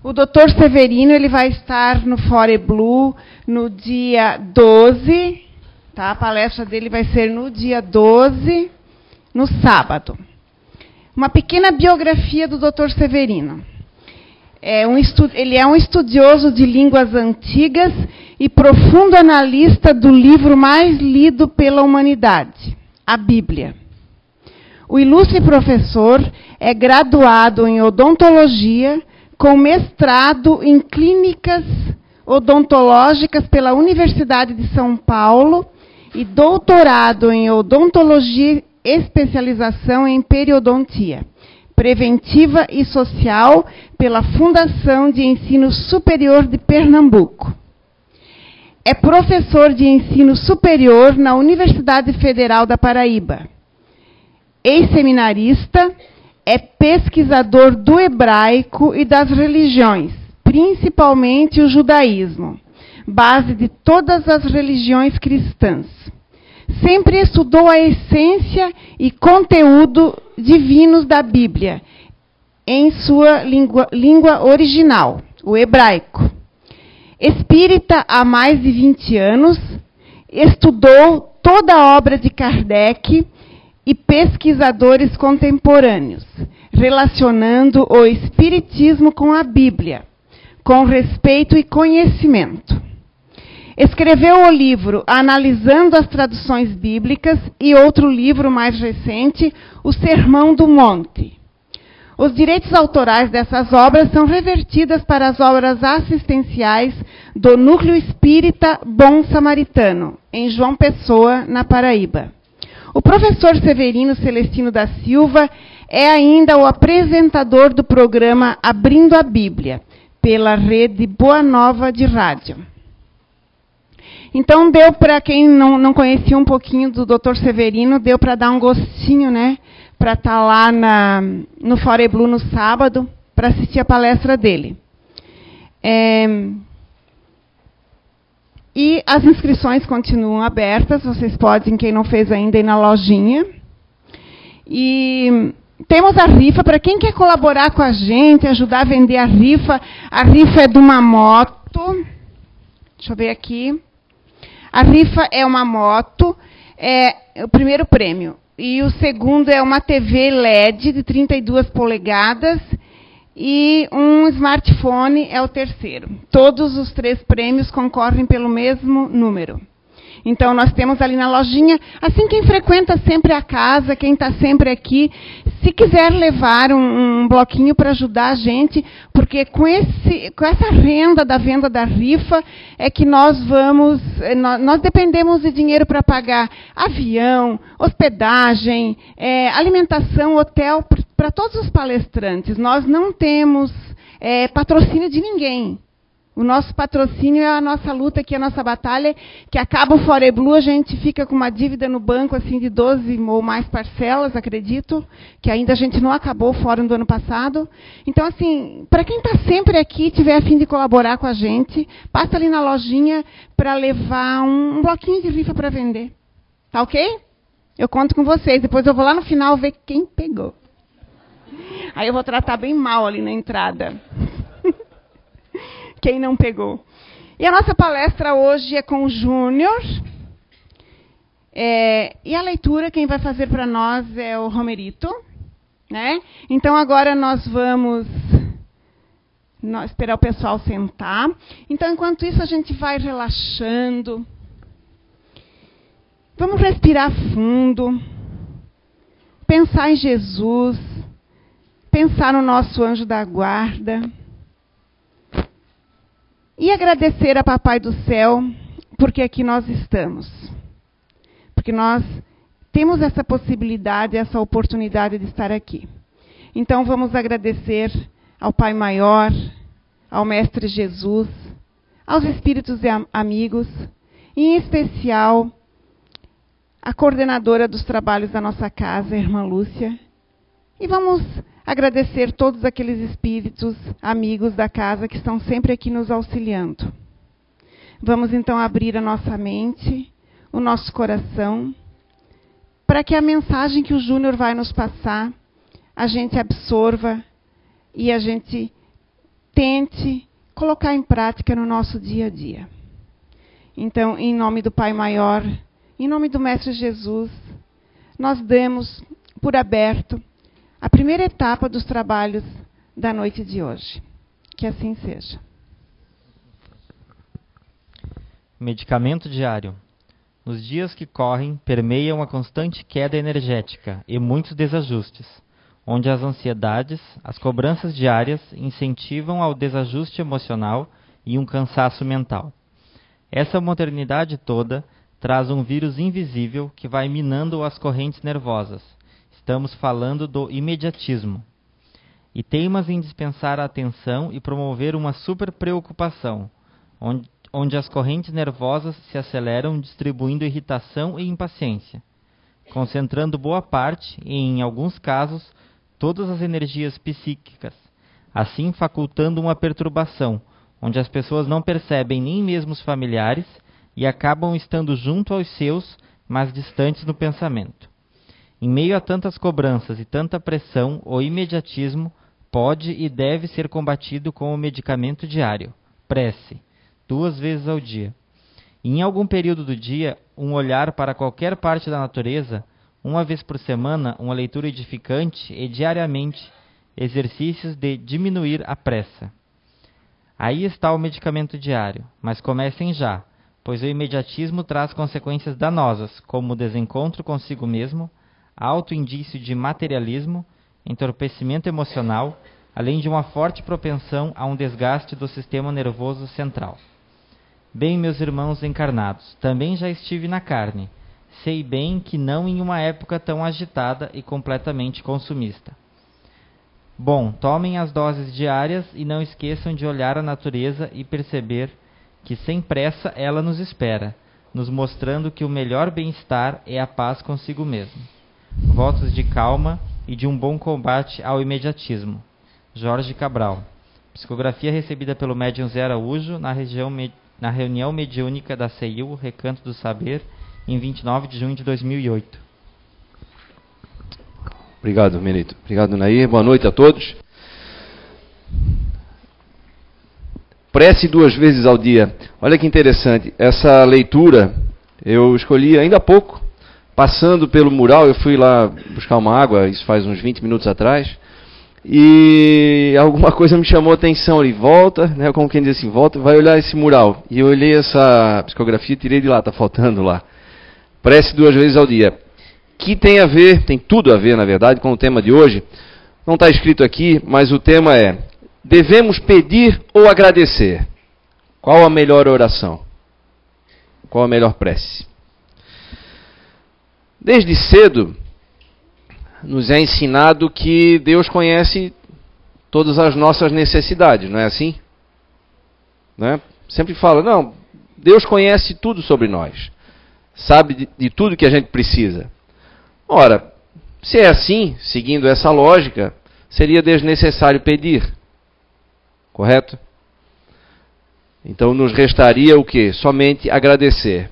O Dr. Severino ele vai estar no Fore Blue no dia 12, tá? A palestra dele vai ser no dia 12, no sábado. Uma pequena biografia do Dr. Severino. Ele é um estudioso de línguas antigas e profundo analista do livro mais lido pela humanidade, a Bíblia. O ilustre professor é graduado em odontologia, com mestrado em clínicas odontológicas pela Universidade de São Paulo e doutorado em odontologia, especialização em periodontia preventiva e social pela Fundação de Ensino Superior de Pernambuco. É professor de ensino superior na Universidade Federal da Paraíba. Ex-seminarista, é pesquisador do hebraico e das religiões, principalmente o judaísmo, base de todas as religiões cristãs. Sempre estudou a essência e conteúdo divinos da Bíblia, em sua língua original, o hebraico. Espírita há mais de 20 anos, estudou toda a obra de Kardec e pesquisadores contemporâneos, relacionando o espiritismo com a Bíblia, com respeito e conhecimento. Escreveu o livro Analisando as Traduções Bíblicas e outro livro mais recente, O Sermão do Monte. Os direitos autorais dessas obras são revertidas para as obras assistenciais do Núcleo Espírita Bom Samaritano, em João Pessoa, na Paraíba. O professor Severino Celestino da Silva é ainda o apresentador do programa Abrindo a Bíblia, pela rede Boa Nova de rádio. Então, deu para quem não conhecia um pouquinho do Dr. Severino, deu para dar um gostinho, né? Para estar lá no Fore Blue no sábado, para assistir a palestra dele. E as inscrições continuam abertas, vocês podem, quem não fez ainda, ir na lojinha. E temos a rifa, para quem quer colaborar com a gente, ajudar a vender a rifa é de uma moto. Deixa eu ver aqui. A rifa é uma moto, é o primeiro prêmio. E o segundo é uma TV LED de 32 polegadas e um smartphone é o terceiro. Todos os 3 prêmios concorrem pelo mesmo número. Então, nós temos ali na lojinha, assim, quem frequenta sempre a casa, quem está sempre aqui, se quiser levar um bloquinho para ajudar a gente, porque com essa renda da venda da rifa é que nós dependemos de dinheiro para pagar avião, hospedagem, alimentação, hotel, para todos os palestrantes. Nós não temos patrocínio de ninguém. O nosso patrocínio é a nossa luta aqui, a nossa batalha, que acaba o Fore Blue, a gente fica com uma dívida no banco assim, de 12 ou mais parcelas, acredito, que ainda a gente não acabou o fórum do ano passado. Então, assim, para quem está sempre aqui, tiver a fim de colaborar com a gente, passa ali na lojinha para levar um bloquinho de rifa para vender. Tá ok? Eu conto com vocês. Depois eu vou lá no final ver quem pegou. Aí eu vou tratar bem mal ali na entrada. Quem não pegou. E a nossa palestra hoje é com o Júnior. E a leitura, quem vai fazer para nós é o Romerito. Né? Então, agora nós vamos esperar o pessoal sentar. Então, enquanto isso, a gente vai relaxando. Vamos respirar fundo. Pensar em Jesus. Pensar no nosso anjo da guarda. E agradecer a Papai do Céu, porque aqui nós estamos. Porque nós temos essa possibilidade, essa oportunidade de estar aqui. Então, vamos agradecer ao Pai Maior, ao Mestre Jesus, aos espíritos e amigos, e em especial, a coordenadora dos trabalhos da nossa casa, a irmã Lúcia. E vamos agradecer todos aqueles espíritos, amigos da casa, que estão sempre aqui nos auxiliando. Vamos, então, abrir a nossa mente, o nosso coração, para que a mensagem que o Júnior vai nos passar, a gente absorva e a gente tente colocar em prática no nosso dia a dia. Então, em nome do Pai Maior, em nome do Mestre Jesus, nós damos por aberto a primeira etapa dos trabalhos da noite de hoje. Que assim seja. Medicamento diário. Nos dias que correm, permeia uma constante queda energética e muitos desajustes, onde as ansiedades, as cobranças diárias incentivam ao desajuste emocional e um cansaço mental. Essa modernidade toda traz um vírus invisível que vai minando as correntes nervosas. Estamos falando do imediatismo. E teimas em dispensar a atenção e promover uma superpreocupação, onde as correntes nervosas se aceleram distribuindo irritação e impaciência, concentrando boa parte e, em alguns casos, todas as energias psíquicas, assim facultando uma perturbação, onde as pessoas não percebem nem mesmo os familiares e acabam estando junto aos seus, mas distantes no pensamento. Em meio a tantas cobranças e tanta pressão, o imediatismo pode e deve ser combatido com o medicamento diário, prece, 2 vezes ao dia. E em algum período do dia, um olhar para qualquer parte da natureza, 1 vez por semana, uma leitura edificante e diariamente exercícios de diminuir a pressa. Aí está o medicamento diário, mas comecem já, pois o imediatismo traz consequências danosas, como o desencontro consigo mesmo, alto indício de materialismo, entorpecimento emocional, além de uma forte propensão a um desgaste do sistema nervoso central. Bem, meus irmãos encarnados, também já estive na carne. Sei bem que não em uma época tão agitada e completamente consumista. Bom, tomem as doses diárias e não esqueçam de olhar a natureza e perceber que sem pressa ela nos espera, nos mostrando que o melhor bem-estar é a paz consigo mesmo. Votos de calma e de um bom combate ao imediatismo. Jorge Cabral. Psicografia recebida pelo médium Zé Araújo na reunião mediúnica da CEIU, Recanto do Saber, em 29 de junho de 2008. Obrigado, Menito. Obrigado, Nair. Boa noite a todos. Prece 2 vezes ao dia. Olha que interessante. Essa leitura eu escolhi ainda há pouco. Passando pelo mural, eu fui lá buscar uma água, isso faz uns 20 minutos atrás, e alguma coisa me chamou a atenção. Ele volta, né, como quem diz assim, volta, vai olhar esse mural. E eu olhei essa psicografia e tirei de lá, está faltando lá. Prece 2 vezes ao dia. Que tem a ver, tem tudo a ver, na verdade, com o tema de hoje. Não está escrito aqui, mas o tema é: devemos pedir ou agradecer? Qual a melhor oração? Qual a melhor prece? Desde cedo, nos é ensinado que Deus conhece todas as nossas necessidades, não é assim? Né? Sempre fala, não, Deus conhece tudo sobre nós, sabe de tudo que a gente precisa. Ora, se é assim, seguindo essa lógica, seria desnecessário pedir, correto? Então nos restaria o quê? Somente agradecer.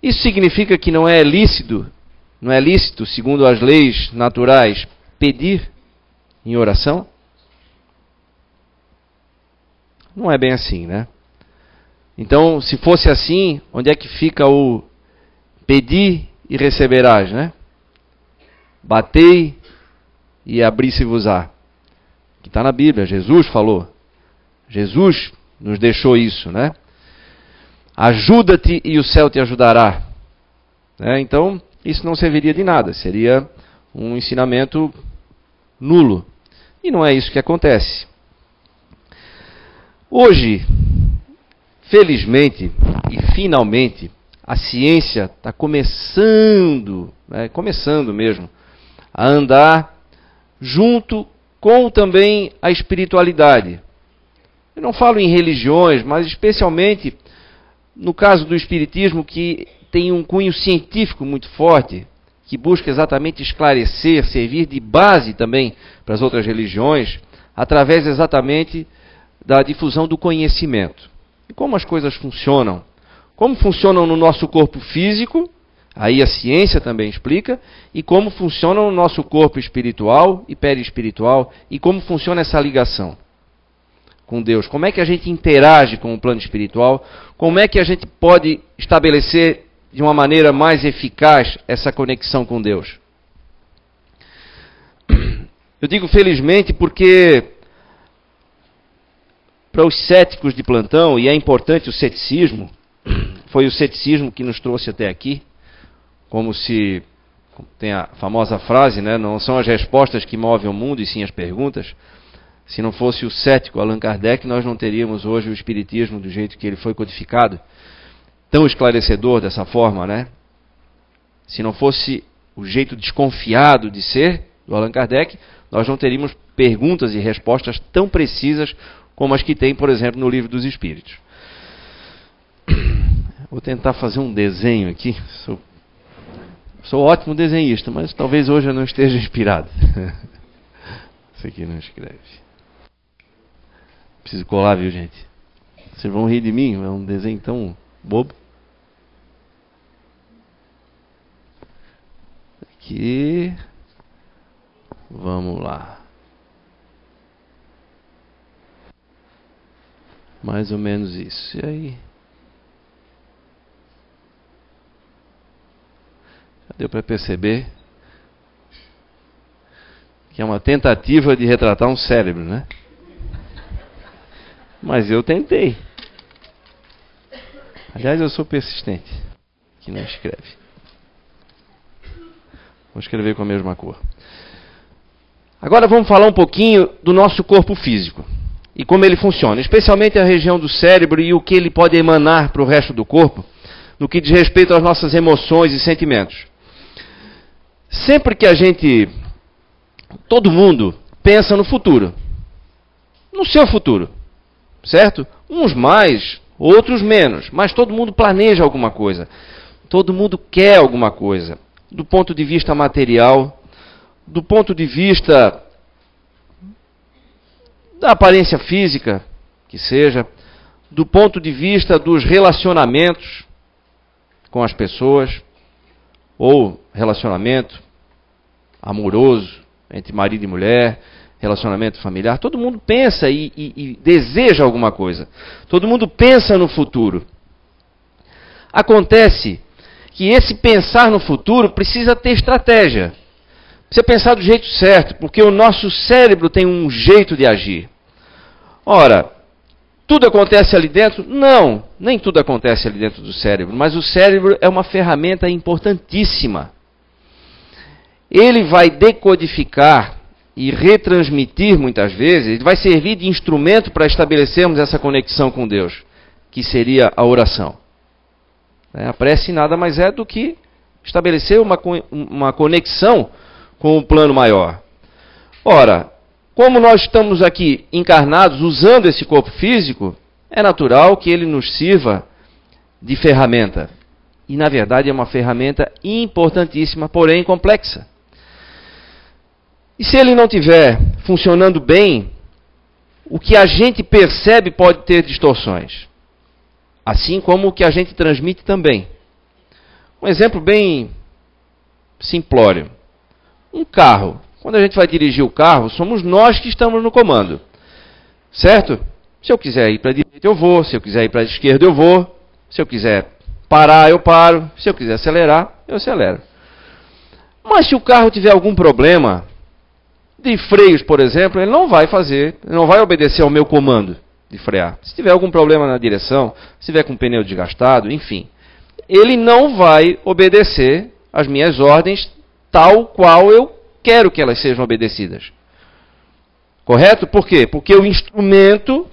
Isso significa que não é lícito, segundo as leis naturais, pedir em oração? Não é bem assim, né? Então, se fosse assim, onde é que fica o pedir e receberás, né? Batei e abri-se-vos-á. Que está na Bíblia, Jesus falou. Jesus nos deixou isso, né? Ajuda-te e o céu te ajudará. Então, isso não serviria de nada, seria um ensinamento nulo. E não é isso que acontece. Hoje, felizmente e finalmente, a ciência está começando mesmo, a andar junto com também a espiritualidade. Eu não falo em religiões, mas especialmente no caso do espiritismo, que tem um cunho científico muito forte, que busca exatamente esclarecer, servir de base também para as outras religiões, através exatamente da difusão do conhecimento. E como as coisas funcionam? Como funcionam no nosso corpo físico, aí a ciência também explica, e como funciona no nosso corpo espiritual e perispiritual, e como funciona essa ligação. com Deus? Como é que a gente interage com o plano espiritual? Como é que a gente pode estabelecer de uma maneira mais eficaz essa conexão com Deus? Eu digo felizmente porque para os céticos de plantão, e é importante o ceticismo, foi o ceticismo que nos trouxe até aqui, como se tem a famosa frase, né? Não são as respostas que movem o mundo, e sim as perguntas. Se não fosse o cético Allan Kardec, nós não teríamos hoje o Espiritismo do jeito que ele foi codificado, tão esclarecedor dessa forma, né? Se não fosse o jeito desconfiado de ser do Allan Kardec, nós não teríamos perguntas e respostas tão precisas como as que tem, por exemplo, no Livro dos Espíritos. Vou tentar fazer um desenho aqui. Sou ótimo desenhista, mas talvez hoje eu não esteja inspirado. Isso aqui não escreve. Preciso colar, viu, gente? Vocês vão rir de mim, é um desenho tão bobo. Aqui. Vamos lá. Mais ou menos isso. E aí? Já deu para perceber que é uma tentativa de retratar um cérebro, né? Mas eu tentei. Aliás, eu sou persistente. Que não escreve. Vou escrever com a mesma cor. Agora vamos falar um pouquinho do nosso corpo físico e como ele funciona, especialmente a região do cérebro e o que ele pode emanar para o resto do corpo, no que diz respeito às nossas emoções e sentimentos. Sempre que todo mundo pensa no futuro, no seu futuro, certo? Uns mais, outros menos, mas todo mundo planeja alguma coisa, todo mundo quer alguma coisa, do ponto de vista material, do ponto de vista da aparência física, que seja, do ponto de vista dos relacionamentos com as pessoas, ou relacionamento amoroso entre marido e mulher, relacionamento familiar. Todo mundo pensa e deseja alguma coisa. Todo mundo pensa no futuro. Acontece que esse pensar no futuro precisa ter estratégia. Precisa pensar do jeito certo, porque o nosso cérebro tem um jeito de agir. Ora, tudo acontece ali dentro? Não, nem tudo acontece ali dentro do cérebro, mas o cérebro é uma ferramenta importantíssima. Ele vai decodificar e retransmitir muitas vezes, ele vai servir de instrumento para estabelecermos essa conexão com Deus, que seria a oração. A prece nada mais é do que estabelecer uma conexão com o plano maior. Ora, como nós estamos aqui encarnados usando esse corpo físico, é natural que ele nos sirva de ferramenta. E, na verdade, é uma ferramenta importantíssima, porém complexa. E se ele não estiver funcionando bem, o que a gente percebe pode ter distorções. Assim como o que a gente transmite também. Um exemplo bem simplório. Um carro. Quando a gente vai dirigir o carro, somos nós que estamos no comando. Certo? Se eu quiser ir para a direita, eu vou. Se eu quiser ir para a esquerda, eu vou. Se eu quiser parar, eu paro. Se eu quiser acelerar, eu acelero. Mas se o carro tiver algum problema de freios, por exemplo, ele não vai obedecer ao meu comando de frear. Se tiver algum problema na direção, se tiver com o pneu desgastado, enfim, ele não vai obedecer às minhas ordens tal qual eu quero que elas sejam obedecidas. Correto? Por quê? Porque o instrumento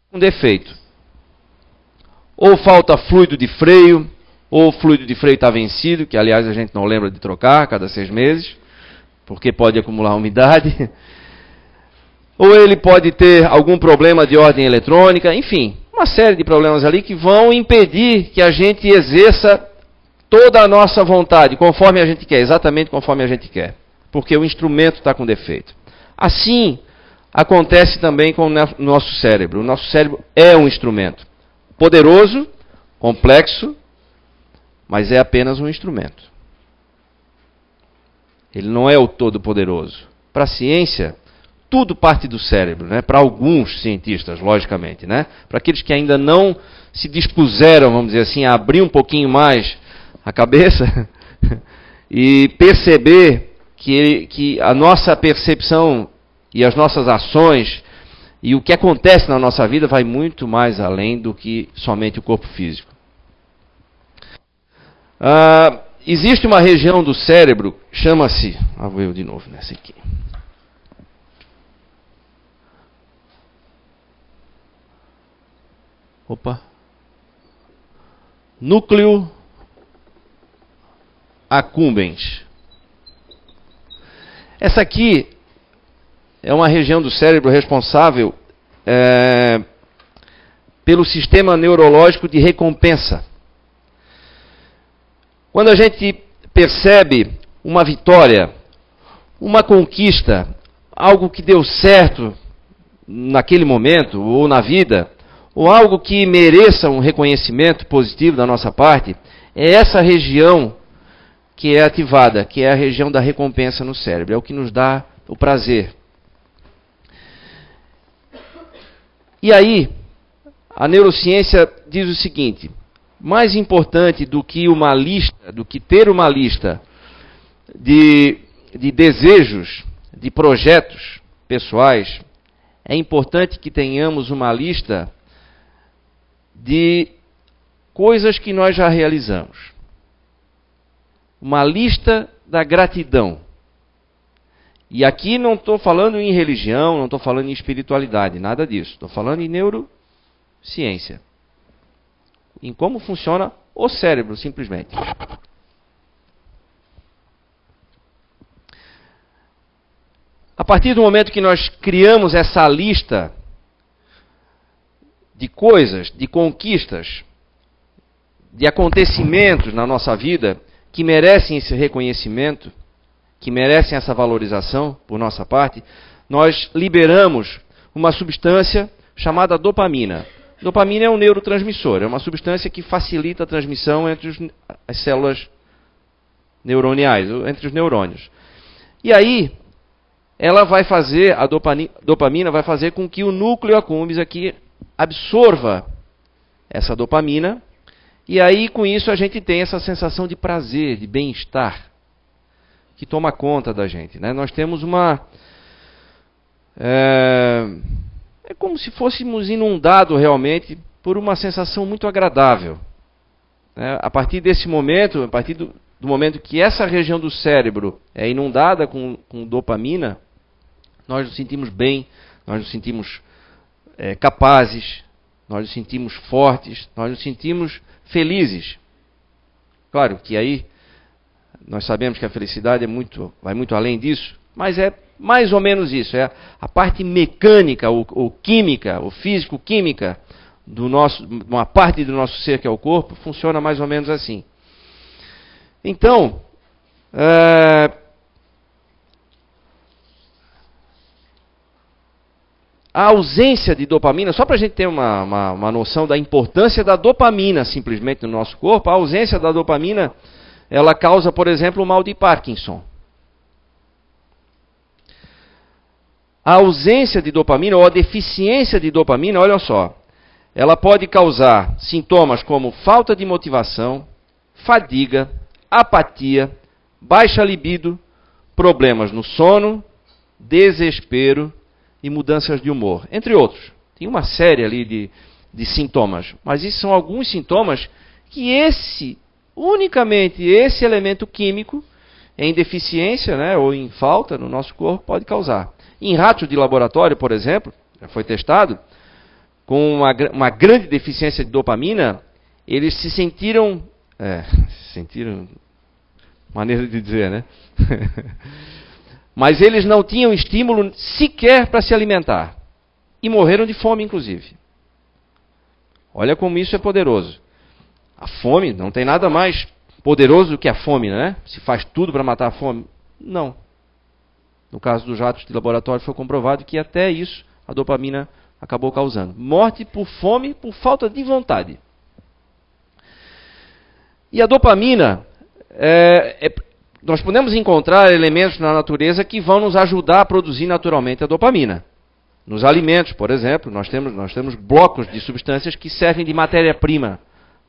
tem um defeito. Ou falta fluido de freio, ou o fluido de freio está vencido, que aliás a gente não lembra de trocar a cada 6 meses, porque pode acumular umidade. Ou ele pode ter algum problema de ordem eletrônica, enfim, uma série de problemas ali que vão impedir que a gente exerça toda a nossa vontade, conforme a gente quer, exatamente conforme a gente quer, porque o instrumento está com defeito. Assim acontece também com o nosso cérebro. O nosso cérebro é um instrumento poderoso, complexo, mas é apenas um instrumento. Ele não é o todo-poderoso. Para a ciência, tudo parte do cérebro, né? Para alguns cientistas, logicamente, né? Para aqueles que ainda não se dispuseram, vamos dizer assim, a abrir um pouquinho mais a cabeça e perceber que a nossa percepção e as nossas ações e o que acontece na nossa vida vai muito mais além do que somente o corpo físico. Existe uma região do cérebro, chama-se... vou eu de novo nessa aqui. Núcleo accumbens. Essa aqui é uma região do cérebro responsável pelo sistema neurológico de recompensa. Quando a gente percebe uma vitória, uma conquista, algo que deu certo naquele momento ou na vida, ou algo que mereça um reconhecimento positivo da nossa parte, é essa região que é ativada, que é a região da recompensa no cérebro, é o que nos dá o prazer. E aí, a neurociência diz o seguinte: mais importante do que uma lista, do que ter uma lista de desejos, de projetos pessoais, é importante que tenhamos uma lista de coisas que nós já realizamos. Uma lista da gratidão. E aqui não estou falando em religião, não estou falando em espiritualidade, nada disso. Estou falando em neurociência. Em como funciona o cérebro, simplesmente. A partir do momento que nós criamos essa lista de coisas, de conquistas, de acontecimentos na nossa vida que merecem esse reconhecimento, que merecem essa valorização por nossa parte, nós liberamos uma substância chamada dopamina. Dopamina é um neurotransmissor, é uma substância que facilita a transmissão entre as células neuroniais, entre os neurônios. E aí, ela vai fazer, a dopamina vai fazer com que o núcleo accumbens aqui absorva essa dopamina, e aí com isso a gente tem essa sensação de prazer, de bem-estar, que toma conta da gente, né? Nós temos uma... É como se fôssemos inundados realmente por uma sensação muito agradável. A partir desse momento, a partir do momento que essa região do cérebro é inundada com dopamina, nós nos sentimos bem, nós nos sentimos capazes, nós nos sentimos fortes, nós nos sentimos felizes. Claro que aí nós sabemos que a felicidade vai muito além disso, mas é mais ou menos isso, é a parte mecânica, ou química, ou físico-química uma parte do nosso ser que é o corpo, funciona mais ou menos assim. Então, a ausência de dopamina, só para a gente ter uma noção da importância da dopamina simplesmente no nosso corpo, a ausência da dopamina, ela causa, por exemplo, o mal de Parkinson. A ausência de dopamina ou a deficiência de dopamina, olha só, ela pode causar sintomas como falta de motivação, fadiga, apatia, baixa libido, problemas no sono, desespero e mudanças de humor, entre outros. Tem uma série ali de sintomas, mas esses são alguns sintomas que unicamente esse elemento químico, em deficiência, né, ou em falta no nosso corpo, pode causar. Em ratos de laboratório, por exemplo, já foi testado, com uma grande deficiência de dopamina, eles se sentiram... maneira de dizer, né? Mas eles não tinham estímulo sequer para se alimentar. E morreram de fome, inclusive. Olha como isso é poderoso. A fome, não tem nada mais poderoso do que a fome, né? Se faz tudo para matar a fome. Não. No caso dos ratos de laboratório foi comprovado que até isso a dopamina acabou causando. Morte por fome, por falta de vontade. E a dopamina, nós podemos encontrar elementos na natureza que vão nos ajudar a produzir naturalmente a dopamina. Nos alimentos, por exemplo, nós temos blocos de substâncias que servem de matéria-prima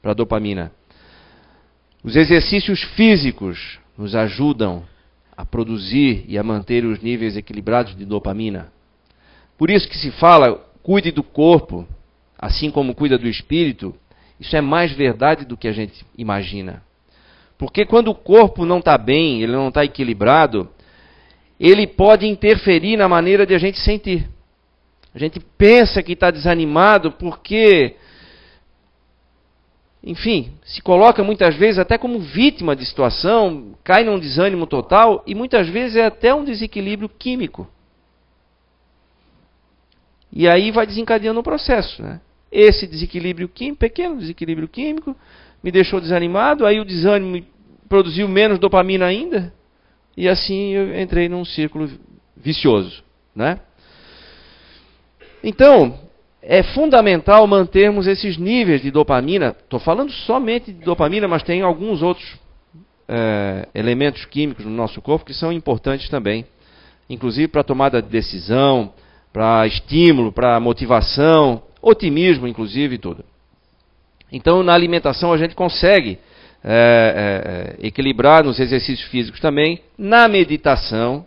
para a dopamina. Os exercícios físicos nos ajudam a produzir e a manter os níveis equilibrados de dopamina. Por isso que se fala, cuide do corpo, assim como cuida do espírito. Isso é mais verdade do que a gente imagina. Porque quando o corpo não está bem, ele não está equilibrado, ele pode interferir na maneira de a gente sentir. A gente pensa que está desanimado porque, enfim, se coloca muitas vezes até como vítima de situação, cai num desânimo total e muitas vezes é até um desequilíbrio químico. E aí vai desencadeando o processo, né? Esse desequilíbrio químico, pequeno desequilíbrio químico, me deixou desanimado, aí o desânimo produziu menos dopamina ainda, e assim eu entrei num círculo vicioso, né? Então, é fundamental mantermos esses níveis de dopamina. Estou falando somente de dopamina, mas tem alguns outros elementos químicos no nosso corpo que são importantes também, inclusive para a tomada de decisão, para estímulo, para motivação, otimismo, inclusive, e tudo. Então, na alimentação a gente consegue equilibrar nos exercícios físicos também, na meditação.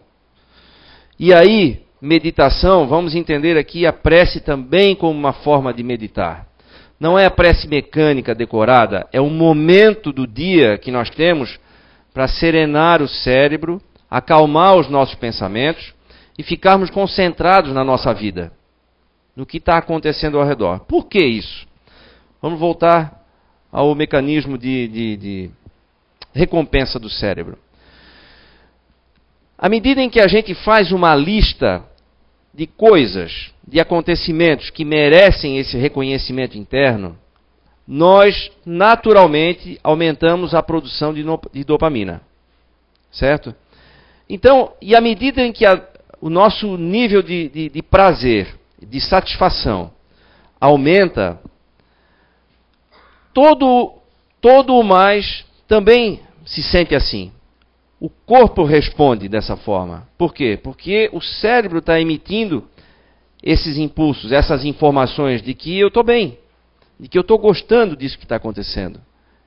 E aí, meditação, vamos entender aqui a prece também como uma forma de meditar. Não é a prece mecânica decorada, é um momento do dia que nós temos para serenar o cérebro, acalmar os nossos pensamentos e ficarmos concentrados na nossa vida, no que está acontecendo ao redor. Por que isso? Vamos voltar ao mecanismo de recompensa do cérebro. À medida em que a gente faz uma lista de coisas, de acontecimentos que merecem esse reconhecimento interno, nós naturalmente aumentamos a produção de dopamina. Certo? Então, e à medida em que o nosso nível de prazer, de satisfação aumenta, todo o mais também se sente assim. O corpo responde dessa forma. Por quê? Porque o cérebro está emitindo esses impulsos, essas informações de que eu estou bem, de que eu estou gostando disso que está acontecendo.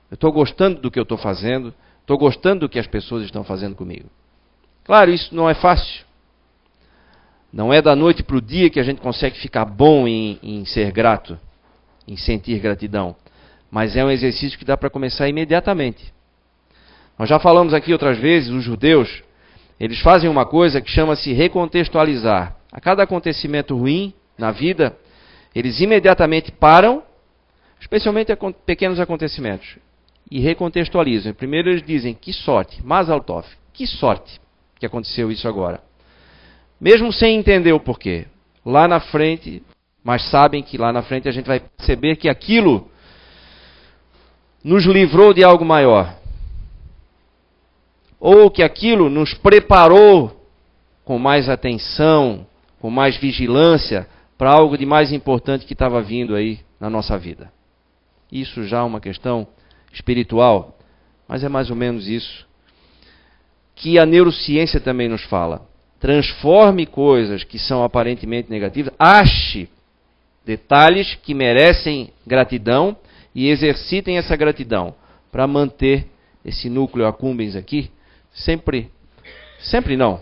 Eu estou gostando do que eu estou fazendo, estou gostando do que as pessoas estão fazendo comigo. Claro, isso não é fácil. Não é da noite para o dia que a gente consegue ficar bom em ser grato, em sentir gratidão. Mas é um exercício que dá para começar imediatamente. Nós já falamos aqui outras vezes, os judeus, eles fazem uma coisa que chama-se recontextualizar. A cada acontecimento ruim na vida, eles imediatamente param, especialmente pequenos acontecimentos, e recontextualizam. Primeiro eles dizem, que sorte, Mazal Tov, que sorte que aconteceu isso agora. Mesmo sem entender o porquê. Lá na frente, mas sabem que lá na frente a gente vai perceber que aquilo nos livrou de algo maior. Ou que aquilo nos preparou com mais atenção, com mais vigilância, para algo de mais importante que estava vindo aí na nossa vida. Isso já é uma questão espiritual, mas é mais ou menos isso que a neurociência também nos fala. Transforme coisas que são aparentemente negativas, ache detalhes que merecem gratidão e exercitem essa gratidão para manter esse núcleo accumbens aqui sempre não,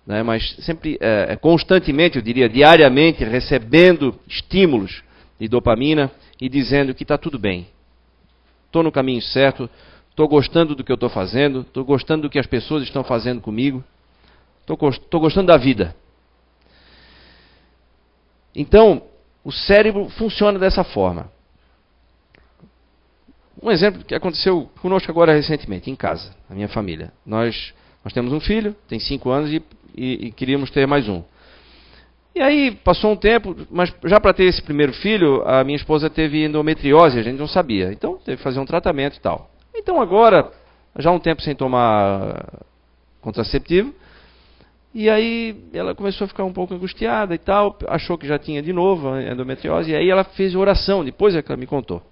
né, mas sempre constantemente, eu diria, diariamente, recebendo estímulos de dopamina e dizendo que está tudo bem. Estou no caminho certo, estou gostando do que eu estou fazendo, estou gostando do que as pessoas estão fazendo comigo, estou gostando da vida. Então, o cérebro funciona dessa forma. Um exemplo que aconteceu conosco agora recentemente, em casa, na minha família. Nós temos um filho, tem 5 anos e queríamos ter mais um. E aí passou um tempo, mas já para ter esse primeiro filho, a minha esposa teve endometriose, a gente não sabia. Então teve que fazer um tratamento e tal. Então agora, já há um tempo sem tomar contraceptivo, e aí ela começou a ficar um pouco angustiada e tal, achou que já tinha de novo a endometriose, e aí ela fez oração, depois é que ela me contou.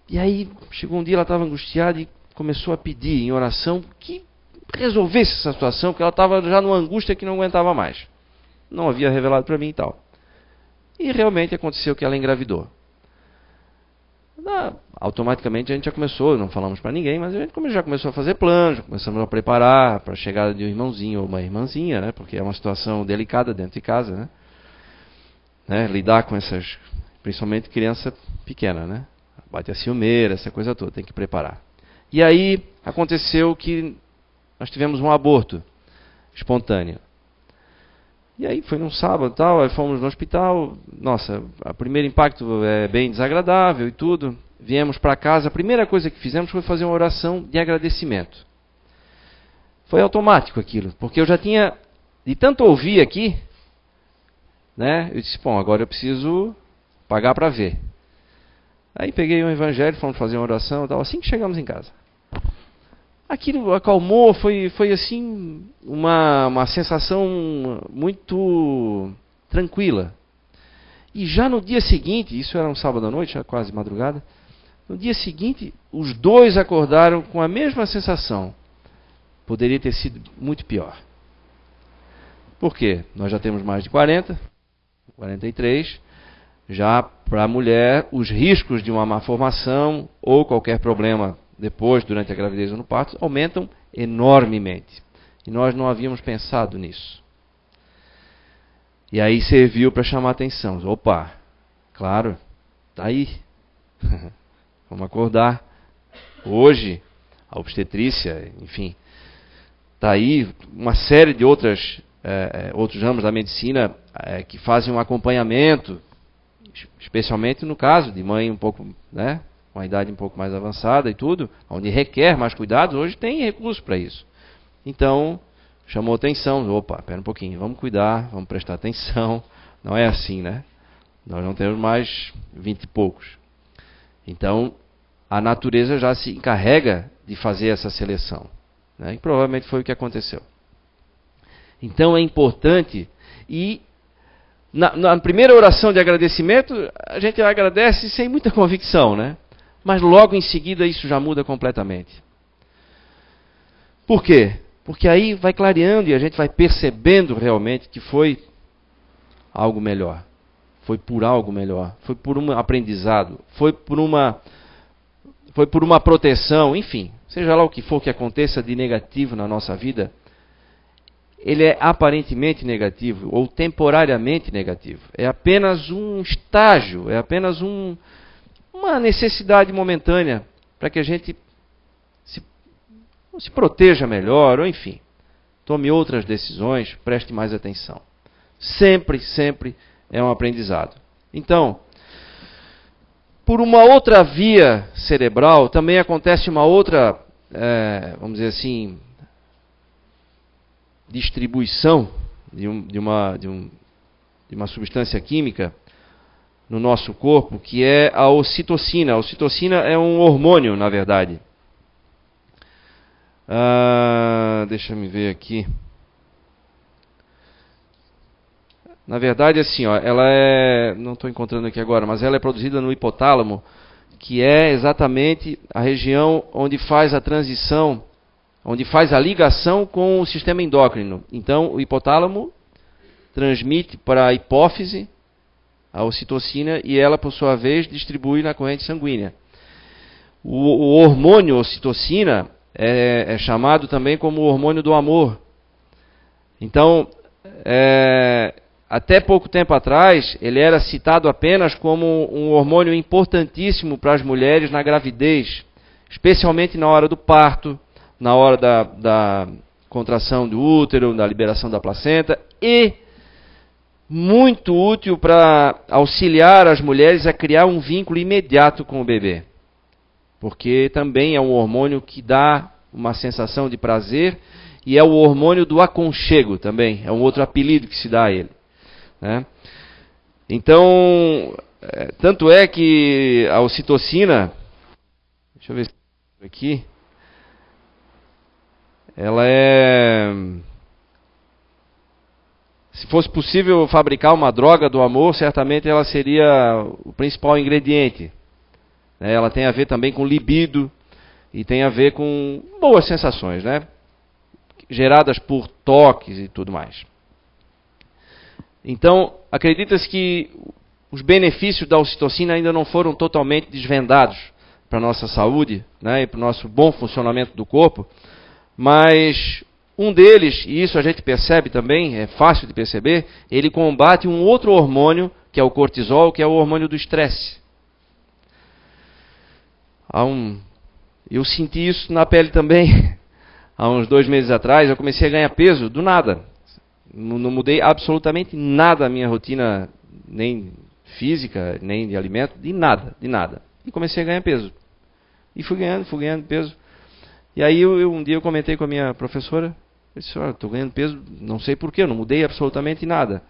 E aí chegou um dia, ela estava angustiada e começou a pedir em oração que resolvesse essa situação, porque ela estava já numa angústia que não aguentava mais. Não havia revelado para mim e tal. E realmente aconteceu que ela engravidou. Automaticamente a gente já começou, não falamos para ninguém, mas a gente já começou a fazer planos, começamos a preparar para a chegada de um irmãozinho ou uma irmãzinha, né? Porque é uma situação delicada dentro de casa, né? Lidar com essas, principalmente criança pequena, né? Bate a ciumeira, essa coisa toda, tem que preparar. E aí aconteceu que nós tivemos um aborto espontâneo. E aí foi num sábado e tal, aí fomos no hospital. Nossa, o primeiro impacto é bem desagradável e tudo. Viemos para casa, a primeira coisa que fizemos foi fazer uma oração de agradecimento. Foi automático aquilo, porque eu já tinha, de tanto ouvir aqui, né? Eu disse, bom, agora eu preciso pagar para ver. Aí peguei um evangelho, fomos fazer uma oração e tal, assim que chegamos em casa. Aquilo acalmou, foi assim, uma sensação muito tranquila. E já no dia seguinte, isso era um sábado à noite, já quase madrugada, no dia seguinte, os dois acordaram com a mesma sensação. Poderia ter sido muito pior. Por quê? Nós já temos mais de 40, 43, já para a mulher, os riscos de uma malformação ou qualquer problema depois, durante a gravidez ou no parto, aumentam enormemente. E nós não havíamos pensado nisso. E aí serviu para chamar a atenção. Opa, claro, está aí. Vamos acordar. Hoje, a obstetrícia, enfim, está aí uma série de outros ramos da medicina que fazem um acompanhamento, especialmente no caso de mãe um pouco, né, com a idade um pouco mais avançada e tudo, onde requer mais cuidados, hoje tem recurso para isso. Então, chamou atenção, opa, espera um pouquinho, vamos cuidar, vamos prestar atenção. Não é assim, né? Nós não temos mais 20 e poucos. Então, a natureza já se encarrega de fazer essa seleção, né? E provavelmente foi o que aconteceu. Então é importante, e na primeira oração de agradecimento, a gente agradece sem muita convicção, né? Mas logo em seguida isso já muda completamente. Por quê? Porque aí vai clareando e a gente vai percebendo realmente que foi algo melhor. Foi por algo melhor. Foi por um aprendizado. Foi por uma proteção. Enfim, seja lá o que for que aconteça de negativo na nossa vida, ele é aparentemente negativo ou temporariamente negativo. É apenas um estágio, é apenas uma necessidade momentânea para que a gente se proteja melhor, ou enfim, tome outras decisões, preste mais atenção. Sempre, sempre é um aprendizado. Então, por uma outra via cerebral, também acontece uma outra, vamos dizer assim, distribuição de uma substância química no nosso corpo, que é a ocitocina. A ocitocina é um hormônio, na verdade. Deixa eu me ver aqui. Na verdade, assim, ó, ela é, não estou encontrando aqui agora, mas ela é produzida no hipotálamo, que é exatamente a região onde faz a transição, onde faz a ligação com o sistema endócrino. Então, o hipotálamo transmite para a hipófise a ocitocina e ela, por sua vez, distribui na corrente sanguínea. O hormônio ocitocina é chamado também como o hormônio do amor. Então, até pouco tempo atrás, ele era citado apenas como um hormônio importantíssimo para as mulheres na gravidez, especialmente na hora do parto, na hora da contração do útero, da liberação da placenta, e muito útil para auxiliar as mulheres a criar um vínculo imediato com o bebê. Porque também é um hormônio que dá uma sensação de prazer e é o hormônio do aconchego também, é um outro apelido que se dá a ele, né? Então, tanto é que a ocitocina, deixa eu ver aqui, ela é, se fosse possível fabricar uma droga do amor, certamente ela seria o principal ingrediente. Ela tem a ver também com libido e tem a ver com boas sensações, né? geradas por toques e tudo mais. Então, acredita-se que os benefícios da ocitocina ainda não foram totalmente desvendados para a nossa saúde, né, e para o nosso bom funcionamento do corpo, mas um deles, e isso a gente percebe também, é fácil de perceber, ele combate um outro hormônio, que é o cortisol, que é o hormônio do estresse. Eu senti isso na pele também. Há uns 2 meses atrás, eu comecei a ganhar peso do nada. Não mudei absolutamente nada a minha rotina, nem física, nem de alimento, de nada. E comecei a ganhar peso. E fui ganhando peso. E aí um dia eu comentei com a minha professora, eu disse, estou ganhando peso, não sei porquê, eu não mudei absolutamente nada.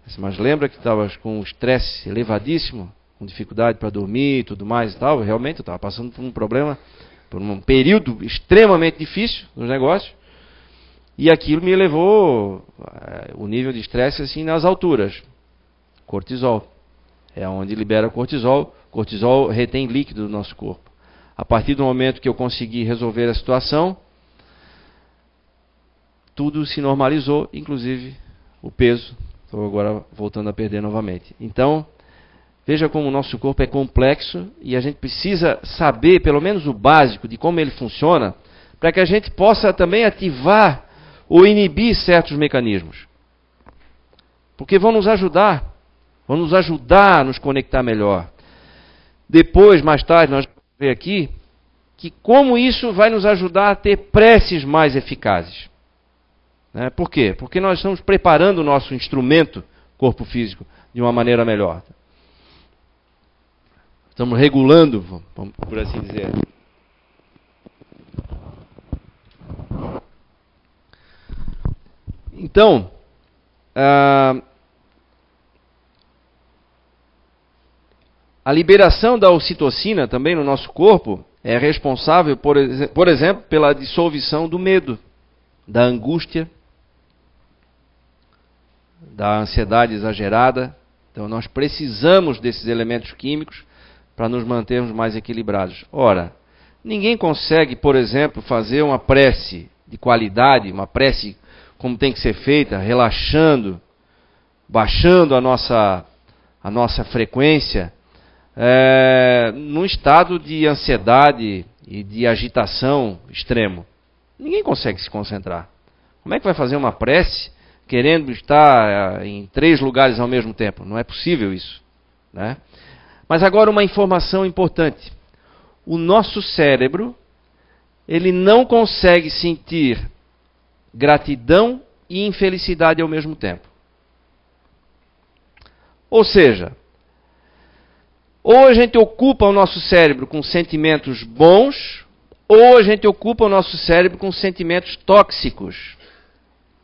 Disse, mas lembra que estava com um estresse elevadíssimo, com dificuldade para dormir e tudo mais e tal? Realmente eu estava passando por um problema, por um período extremamente difícil nos negócios. E aquilo me levou o nível de estresse assim nas alturas. Cortisol. É onde libera cortisol. Cortisol retém líquido do nosso corpo. A partir do momento que eu consegui resolver a situação, tudo se normalizou, inclusive o peso. Estou agora voltando a perder novamente. Então, veja como o nosso corpo é complexo e a gente precisa saber, pelo menos o básico, de como ele funciona, para que a gente possa também ativar ou inibir certos mecanismos. Porque vão nos ajudar a nos conectar melhor. Depois, mais tarde, nós vamos ver aqui que como isso vai nos ajudar a ter preces mais eficazes. Né? Por quê? Porque nós estamos preparando o nosso instrumento, corpo físico, de uma maneira melhor. Estamos regulando, por assim dizer. Então, a liberação da ocitocina também no nosso corpo é responsável, por exemplo, pela dissolução do medo, da angústia, da ansiedade exagerada. Então, nós precisamos desses elementos químicos para nos mantermos mais equilibrados. Ora, ninguém consegue, por exemplo, fazer uma prece de qualidade, uma prece como tem que ser feita, relaxando, baixando a nossa frequência, num estado de ansiedade e de agitação extremo. Ninguém consegue se concentrar. Como é que vai fazer uma prece querendo estar em 3 lugares ao mesmo tempo? Não é possível isso, né? Mas agora uma informação importante. O nosso cérebro, ele não consegue sentir gratidão e infelicidade ao mesmo tempo. Ou seja, ou a gente ocupa o nosso cérebro com sentimentos bons, ou a gente ocupa o nosso cérebro com sentimentos tóxicos,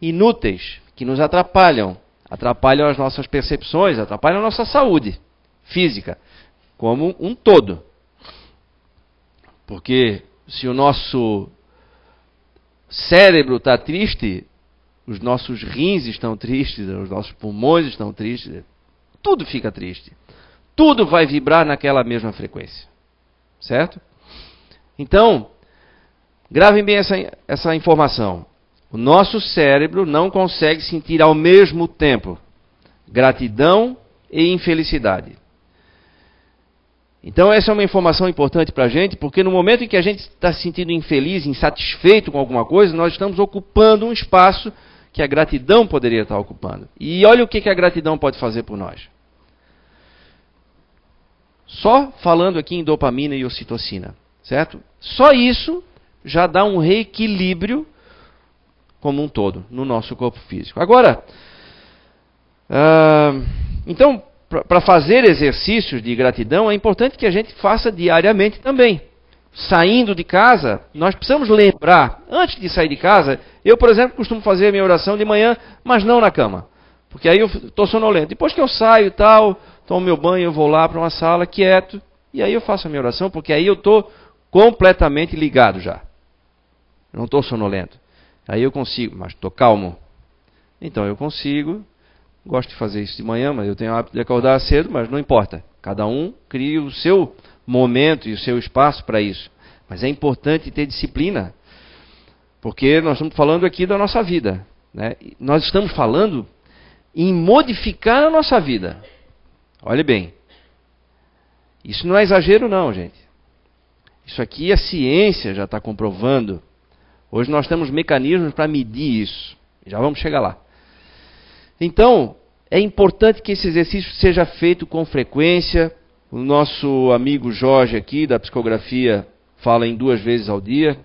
inúteis, que nos atrapalham as nossas percepções, atrapalham a nossa saúde física, como um todo. Porque se o nosso cérebro está triste, os nossos rins estão tristes, os nossos pulmões estão tristes, tudo fica triste. Tudo vai vibrar naquela mesma frequência. Certo? Então, gravem bem essa informação. O nosso cérebro não consegue sentir ao mesmo tempo gratidão e infelicidade. Então essa é uma informação importante para a gente, porque no momento em que a gente está se sentindo infeliz, insatisfeito com alguma coisa, nós estamos ocupando um espaço que a gratidão poderia estar ocupando. E olha o que a gratidão pode fazer por nós. Só falando aqui em dopamina e ocitocina, certo? Só isso já dá um reequilíbrio como um todo no nosso corpo físico. Agora, então, para fazer exercícios de gratidão, é importante que a gente faça diariamente também. Saindo de casa, nós precisamos lembrar, antes de sair de casa, eu, por exemplo, costumo fazer a minha oração de manhã, mas não na cama, porque aí eu estou sonolento. Depois que eu saio e tal, tomo meu banho, eu vou lá para uma sala quieto, e aí eu faço a minha oração, porque aí eu estou completamente ligado já. Eu não estou sonolento. Aí eu consigo, mas estou calmo. Então eu consigo, gosto de fazer isso de manhã, mas eu tenho o hábito de acordar cedo, mas não importa. Cada um cria o seu momento e o seu espaço para isso. Mas é importante ter disciplina Porque nós estamos falando aqui da nossa vida, né? Nós estamos falando em modificar a nossa vida. Olhe bem. Isso não é exagero não, gente. Isso aqui a ciência já está comprovando. Hoje nós temos mecanismos para medir isso. Já vamos chegar lá. Então, é importante que esse exercício seja feito com frequência. O nosso amigo Jorge aqui, da psicografia, fala em 2 vezes ao dia.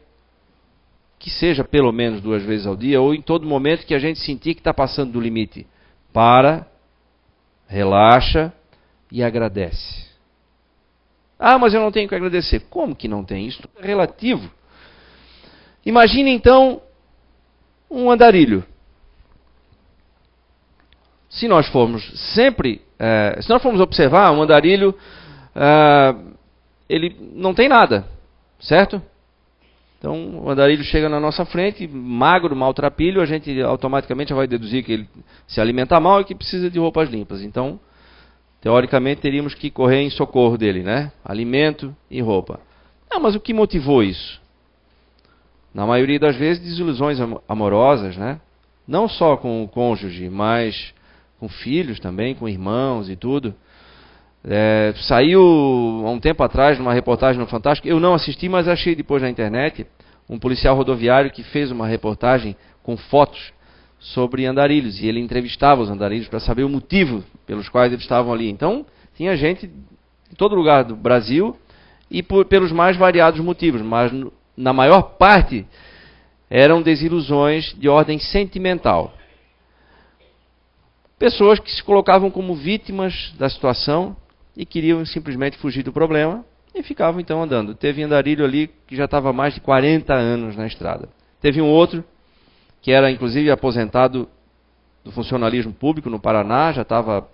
Que seja pelo menos 2 vezes ao dia, ou em todo momento que a gente sentir que está passando do limite. Para, relaxa e agradece. Ah, mas eu não tenho que agradecer. Como que não tem? Isso é relativo. Imagine então um andarilho. Se nós formos observar um andarilho, ele não tem nada, certo? Então o andarilho chega na nossa frente, magro, maltrapilho, a gente automaticamente já vai deduzir que ele se alimenta mal e que precisa de roupas limpas. Então, teoricamente, teríamos que correr em socorro dele, né? Alimento e roupa. Não, mas o que motivou isso? Na maioria das vezes, desilusões amorosas, né? Não só com o cônjuge, mas com filhos também, com irmãos e tudo. Saiu há um tempo atrás, numa reportagem no Fantástico, eu não assisti, mas achei depois na internet, um policial rodoviário que fez uma reportagem com fotos sobre andarilhos, e ele entrevistava os andarilhos para saber o motivo pelos quais eles estavam ali. Então, tinha gente em todo lugar do Brasil e pelos mais variados motivos, mas na maior parte eram desilusões de ordem sentimental. Pessoas que se colocavam como vítimas da situação e queriam simplesmente fugir do problema e ficavam então andando. Teve andarilho ali que já estava há mais de 40 anos na estrada. Teve um outro que era inclusive aposentado do funcionalismo público no Paraná, já estava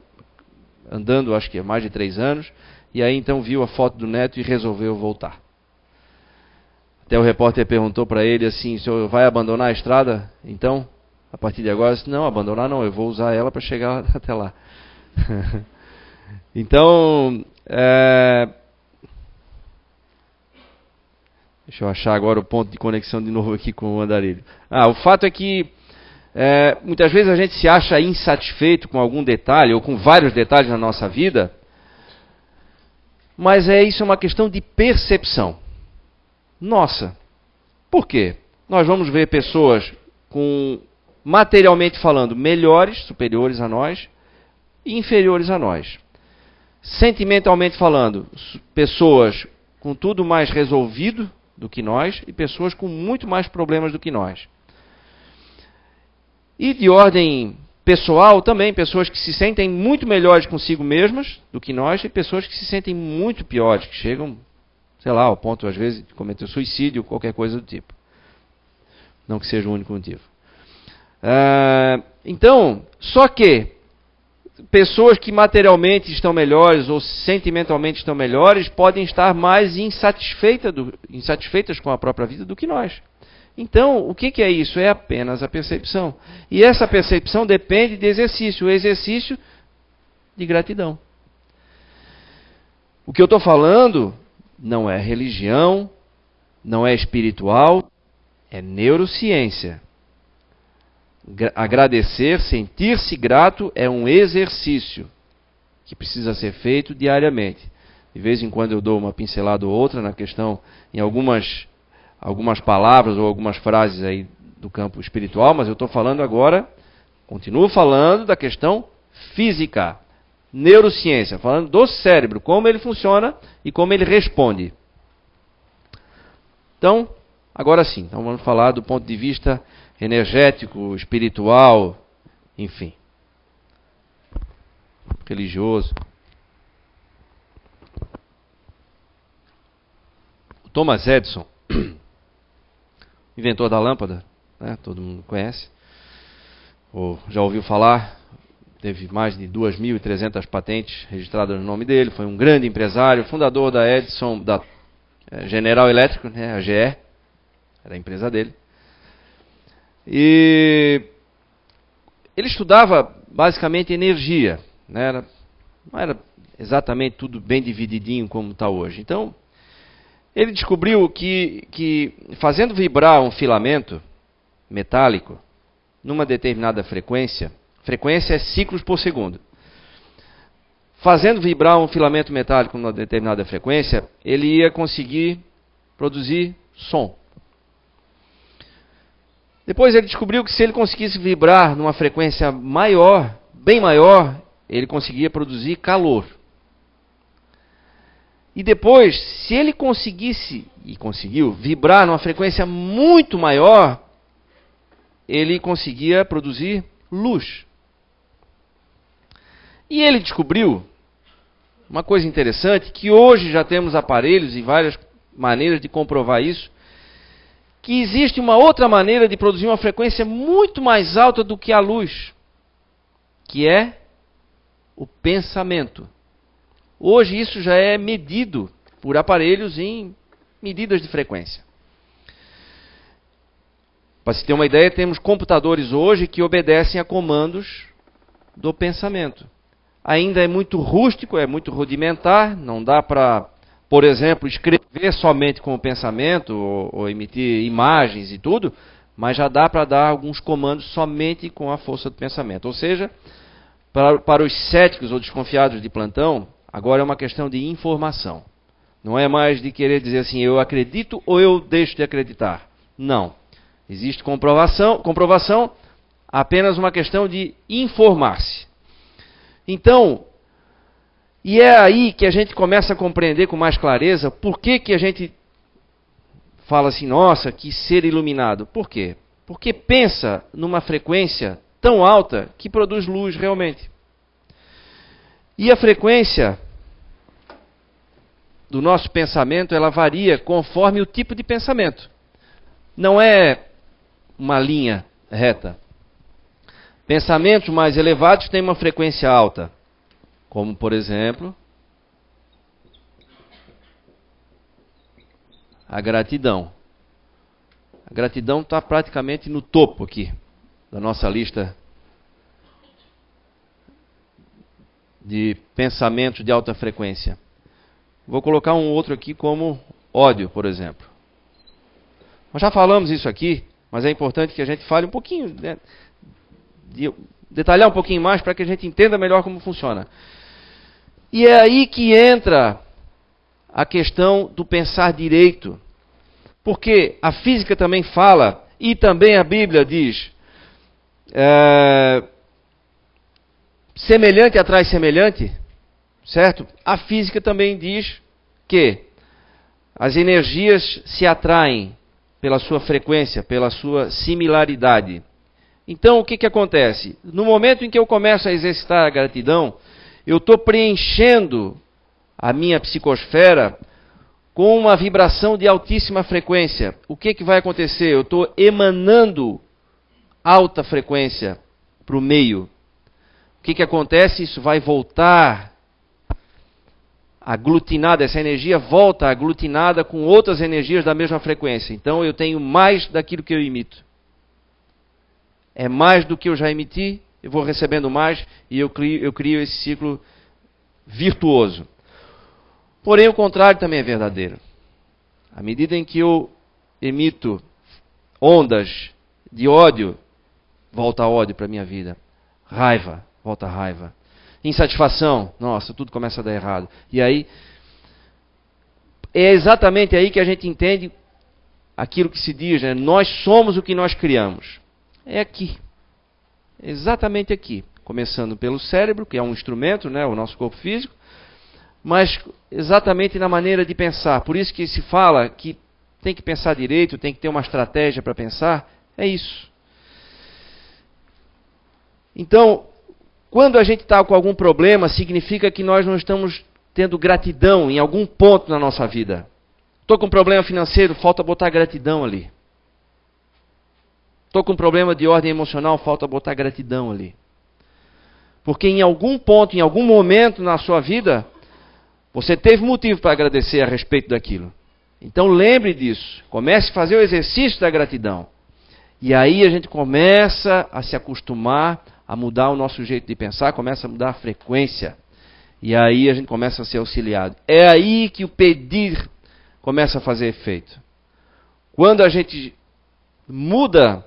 andando acho que há mais de 3 anos, e aí então viu a foto do neto e resolveu voltar. Até o repórter perguntou para ele assim, o senhor vai abandonar a estrada então? A partir de agora, disse, não, abandonar não, eu vou usar ela para chegar até lá. Então, deixa eu achar agora o ponto de conexão de novo aqui com o andarilho. O fato é que muitas vezes a gente se acha insatisfeito com algum detalhe, ou com vários detalhes na nossa vida, mas isso é uma questão de percepção. Nossa, por quê? Nós vamos ver pessoas com, materialmente falando, melhores, superiores a nós, e inferiores a nós. Sentimentalmente falando, pessoas com tudo mais resolvido do que nós e pessoas com muito mais problemas do que nós. E de ordem pessoal também, pessoas que se sentem muito melhores consigo mesmas do que nós e pessoas que se sentem muito piores, que chegam, sei lá, ao ponto às vezes de cometer suicídio ou qualquer coisa do tipo. Não que seja o único motivo. Então, só que pessoas que materialmente estão melhores ou sentimentalmente estão melhores podem estar mais insatisfeitas com a própria vida do que nós. Então, o que é isso? É apenas a percepção. E essa percepção depende de exercício. O exercício de gratidão. O que eu estou falando não é religião, não é espiritual, é neurociência. Agradecer, sentir-se grato é um exercício que precisa ser feito diariamente. De vez em quando eu dou uma pincelada ou outra na questão, em algumas palavras ou algumas frases aí do campo espiritual, mas eu estou falando agora, continuo falando da questão física, neurociência, falando do cérebro, como ele funciona e como ele responde. Então, agora sim, então vamos falar do ponto de vista energético, espiritual, enfim, religioso. O Thomas Edison, inventor da lâmpada, né, todo mundo conhece, ou já ouviu falar, teve mais de 2.300 patentes registradas no nome dele, foi um grande empresário, fundador da Edison, da General Electric, né, a GE, era a empresa dele. E ele estudava basicamente energia, né? Não era exatamente tudo bem divididinho como está hoje. Então, ele descobriu que fazendo vibrar um filamento, metálico, numa determinada frequência é ciclos por segundo. Fazendo vibrar um filamento metálico numa determinada frequência, ele ia conseguir produzir som. Depois ele descobriu que se ele conseguisse vibrar numa frequência maior, bem maior, ele conseguia produzir calor. E depois, se ele conseguisse, e conseguiu, vibrar numa frequência muito maior, ele conseguia produzir luz. E ele descobriu uma coisa interessante, que hoje já temos aparelhos e várias maneiras de comprovar isso, que existe uma outra maneira de produzir uma frequência muito mais alta do que a luz, que é o pensamento. Hoje isso já é medido por aparelhos em medidas de frequência. Para se ter uma ideia, temos computadores hoje que obedecem a comandos do pensamento. Ainda é muito rústico, é muito rudimentar, não dá para, por exemplo, escrever somente com o pensamento ou emitir imagens e tudo, mas já dá para dar alguns comandos somente com a força do pensamento. Ou seja, para os céticos ou desconfiados de plantão, agora é uma questão de informação. Não é mais de querer dizer assim, eu acredito ou eu deixo de acreditar. Não. Existe comprovação, apenas uma questão de informar-se. Então, e é aí que a gente começa a compreender com mais clareza por que a gente fala assim, nossa, que ser iluminado. Por quê? Porque pensa numa frequência tão alta que produz luz realmente. E a frequência do nosso pensamento, ela varia conforme o tipo de pensamento. Não é uma linha reta. Pensamentos mais elevados têm uma frequência alta, como por exemplo, a gratidão. A gratidão está praticamente no topo aqui da nossa lista de pensamentos de alta frequência. Vou colocar um outro aqui como ódio, por exemplo. Nós já falamos isso aqui, mas é importante que a gente fale um pouquinho, né, detalhar um pouquinho mais para que a gente entenda melhor como funciona. E é aí que entra a questão do pensar direito. Porque a física também fala, e também a Bíblia diz, semelhante atrai semelhante, certo? A física também diz que as energias se atraem pela sua frequência, pela sua similaridade. Então, o que acontece? No momento em que eu começo a exercitar a gratidão, eu estou preenchendo a minha psicosfera com uma vibração de altíssima frequência. O que vai acontecer? Eu estou emanando alta frequência para o meio. O que acontece? Isso vai voltar aglutinada, essa energia volta aglutinada com outras energias da mesma frequência. Então eu tenho mais daquilo que eu emito. É mais do que eu já emiti, eu vou recebendo mais e eu crio esse ciclo virtuoso. Porém, o contrário também é verdadeiro. À medida em que eu emito ondas de ódio, volta ódio para a minha vida. Raiva, volta raiva. Insatisfação, nossa, tudo começa a dar errado. E aí, é exatamente aí que a gente entende aquilo que se diz, né? Nós somos o que nós criamos. É aqui. Exatamente aqui. Começando pelo cérebro, que é um instrumento, né? O nosso corpo físico. Mas exatamente na maneira de pensar. Por isso que se fala que tem que pensar direito, tem que ter uma estratégia para pensar. É isso. Então, quando a gente está com algum problema, significa que nós não estamos tendo gratidão em algum ponto na nossa vida. Estou com um problema financeiro, falta botar gratidão ali. Estou com um problema de ordem emocional, falta botar gratidão ali. Porque em algum ponto, em algum momento na sua vida, você teve motivo para agradecer a respeito daquilo. Então lembre disso. Comece a fazer o exercício da gratidão. E aí a gente começa a se acostumar a mudar o nosso jeito de pensar, começa a mudar a frequência. E aí a gente começa a ser auxiliado. É aí que o pedir começa a fazer efeito. Quando a gente muda